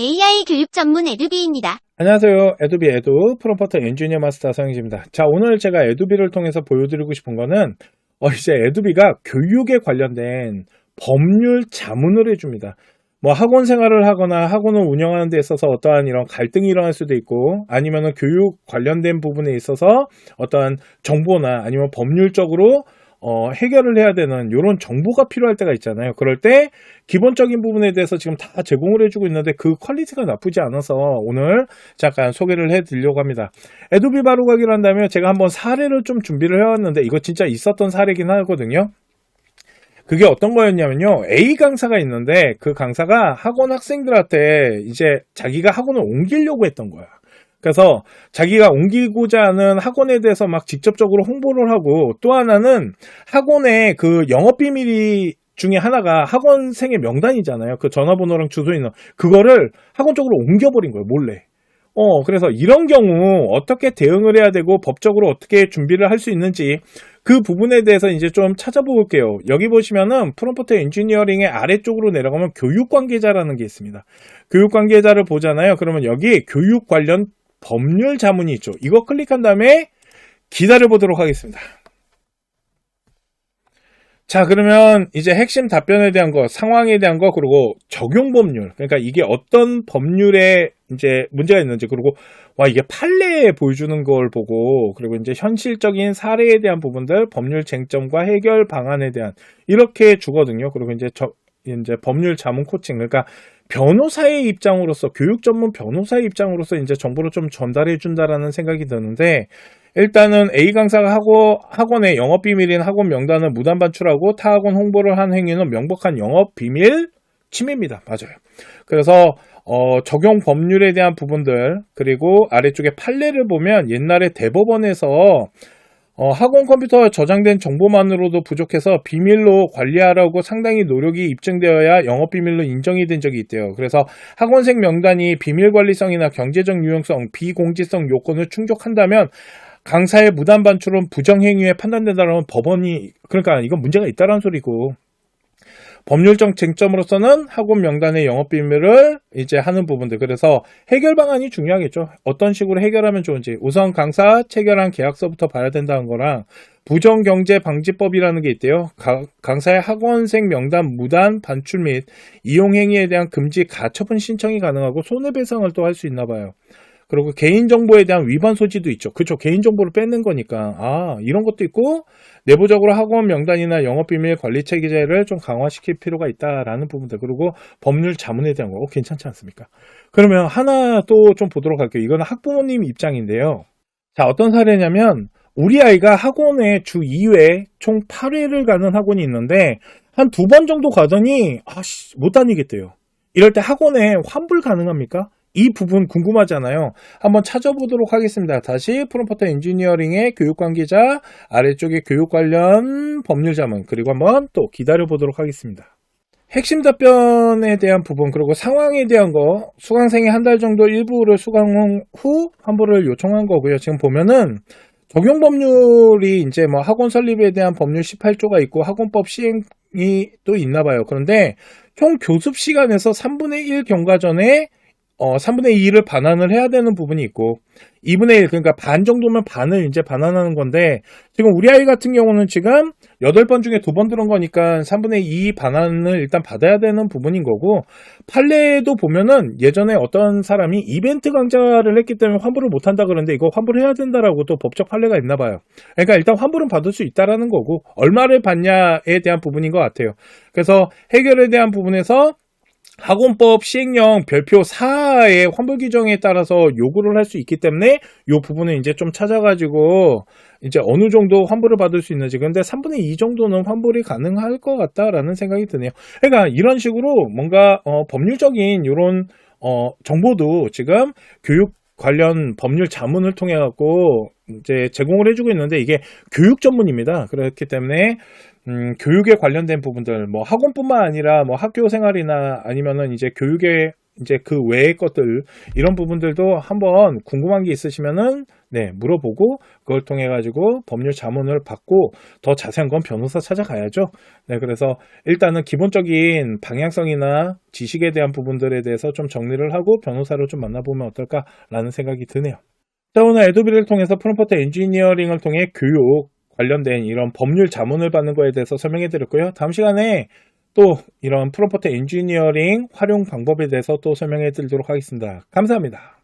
AI 교육 전문 에듀비입니다. 안녕하세요. 에두비 에두 프롬프트 엔지니어 마스터 서영진입니다. 자, 오늘 제가 에두비를 통해서 보여드리고 싶은 거는 이제 에두비가 교육에 관련된 법률 자문을 해줍니다. 뭐 학원 생활을 하거나 학원을 운영하는 데 있어서 어떠한 이런 갈등이 일어날 수도 있고, 아니면은 교육 관련된 부분에 있어서 어떠한 정보나 아니면 법률적으로 해결을 해야 되는 이런 정보가 필요할 때가 있잖아요. 그럴 때 기본적인 부분에 대해서 지금 다 제공을 해주고 있는데 그 퀄리티가 나쁘지 않아서 오늘 잠깐 소개를 해드리려고 합니다. 에도비 바로 가기를 한다면 제가 한번 사례를 좀 준비를 해왔는데 이거 진짜 있었던 사례긴 하거든요. 그게 어떤 거였냐면요. A 강사가 있는데 그 강사가 학원 학생들한테 이제 자기가 학원을 옮기려고 했던 거야. 그래서 자기가 옮기고자 하는 학원에 대해서 막 직접적으로 홍보를 하고, 또 하나는 학원의 그 영업비밀이 중에 하나가 학원생의 명단이잖아요. 그 전화번호랑 주소 있는 그거를 학원 쪽으로 옮겨버린 거예요, 몰래. 그래서 이런 경우 어떻게 대응을 해야 되고 법적으로 어떻게 준비를 할 수 있는지 그 부분에 대해서 이제 좀 찾아볼게요. 여기 보시면은 프롬프트 엔지니어링의 아래쪽으로 내려가면 교육 관계자라는 게 있습니다. 교육 관계자를 보잖아요. 그러면 여기 교육 관련 법률 자문이 있죠. 이거 클릭한 다음에 기다려 보도록 하겠습니다. 자, 그러면 이제 핵심 답변에 대한 거, 상황에 대한 거, 그리고 적용 법률. 그러니까 이게 어떤 법률에 이제 문제가 있는지, 그리고 이게 판례에 보여주는 걸 보고, 그리고 이제 현실적인 사례에 대한 부분들, 법률 쟁점과 해결 방안에 대한 이렇게 주거든요. 그리고 이제 법률 자문 코칭. 그러니까 변호사의 입장으로서, 교육 전문 변호사의 입장으로서 이제 정보를 좀 전달해 준다라는 생각이 드는데, 일단은 A 강사가 학원의 영업비밀인 학원 명단을 무단 반출하고 타 학원 홍보를 한 행위는 명백한 영업비밀 침해입니다. 맞아요. 그래서 적용 법률에 대한 부분들, 그리고 아래쪽에 판례를 보면 옛날에 대법원에서 학원 컴퓨터에 저장된 정보만으로도 부족해서 비밀로 관리하라고 상당히 노력이 입증되어야 영업비밀로 인정이 된 적이 있대요. 그래서 학원생 명단이 비밀관리성이나 경제적 유용성, 비공지성 요건을 충족한다면 강사의 무단 반출은 부정행위에 판단된다면 법원이, 그러니까 이건 문제가 있다는 소리고, 법률적 쟁점으로서는 학원 명단의 영업비밀을 이제 하는 부분들. 그래서 해결 방안이 중요하겠죠. 어떤 식으로 해결하면 좋은지. 우선 강사 체결한 계약서부터 봐야 된다는 거랑, 부정경제방지법이라는 게 있대요. 강사의 학원생 명단 무단 반출 및 이용행위에 대한 금지 가처분 신청이 가능하고 손해배상을 또 할 수 있나 봐요. 그리고 개인정보에 대한 위반 소지도 있죠. 그렇죠. 개인정보를 뺏는 거니까. 이런 것도 있고, 내부적으로 학원 명단이나 영업비밀 관리 체계를 좀 강화시킬 필요가 있다라는 부분들. 그리고 법률 자문에 대한 거 괜찮지 않습니까? 그러면 하나 또 좀 보도록 할게요. 이거는 학부모님 입장인데요. 자, 어떤 사례냐면 우리 아이가 학원에 주 2회 총 8회를 가는 학원이 있는데 한 2번 정도 가더니 못 다니겠대요. 이럴 때 학원에 환불 가능합니까? 이 부분 궁금하잖아요. 한번 찾아보도록 하겠습니다. 다시 프롬프트 엔지니어링의 교육 관계자, 아래쪽에 교육 관련 법률 자문, 그리고 한번 또 기다려 보도록 하겠습니다. 핵심 답변에 대한 부분, 그리고 상황에 대한 거, 수강생이 한 달 정도 일부를 수강 후 환불을 요청한 거고요. 지금 보면은 적용 법률이 이제 뭐 학원 설립에 대한 법률 18조가 있고 학원법 시행이 또 있나 봐요. 그런데 총 교습 시간에서 3분의 1 경과전에 3분의 2를 반환을 해야 되는 부분이 있고, 2분의 1, 그러니까 반 정도면 반을 이제 반환하는 건데, 지금 우리 아이 같은 경우는 지금 8번 중에 2번 들은 거니까 3분의 2 반환을 일단 받아야 되는 부분인 거고, 판례도 보면은 예전에 어떤 사람이 이벤트 강좌를 했기 때문에 환불을 못 한다 그러는데 이거 환불해야 된다라고 또 법적 판례가 있나 봐요. 그러니까 일단 환불은 받을 수 있다라는 거고, 얼마를 받냐에 대한 부분인 것 같아요. 그래서 해결에 대한 부분에서 학원법 시행령 별표 4의 환불 규정에 따라서 요구를 할 수 있기 때문에 이 부분은 이제 좀 찾아가지고 이제 어느 정도 환불을 받을 수 있는지. 근데 3분의 2 정도는 환불이 가능할 것 같다라는 생각이 드네요. 그러니까 이런 식으로 뭔가 법률적인 이런 정보도 지금 교육 관련 법률 자문을 통해 갖고 이제 제공을 해주고 있는데 이게 교육 전문입니다. 그렇기 때문에 교육에 관련된 부분들, 뭐 학원뿐만 아니라 뭐 학교 생활이나 아니면은 이제 교육에 이제 그 외의 것들, 이런 부분들도 한번 궁금한 게 있으시면은, 네, 물어보고, 그걸 통해가지고 법률 자문을 받고, 더 자세한 건 변호사 찾아가야죠. 네, 그래서 일단은 기본적인 방향성이나 지식에 대한 부분들에 대해서 좀 정리를 하고, 변호사를 좀 만나보면 어떨까라는 생각이 드네요. 자, 오늘 에도비를 통해서 프롬프트 엔지니어링을 통해 교육 관련된 이런 법률 자문을 받는 거에 대해서 설명해 드렸고요. 다음 시간에 또 이런 프롬프트 엔지니어링 활용 방법에 대해서 또 설명해 드리도록 하겠습니다. 감사합니다.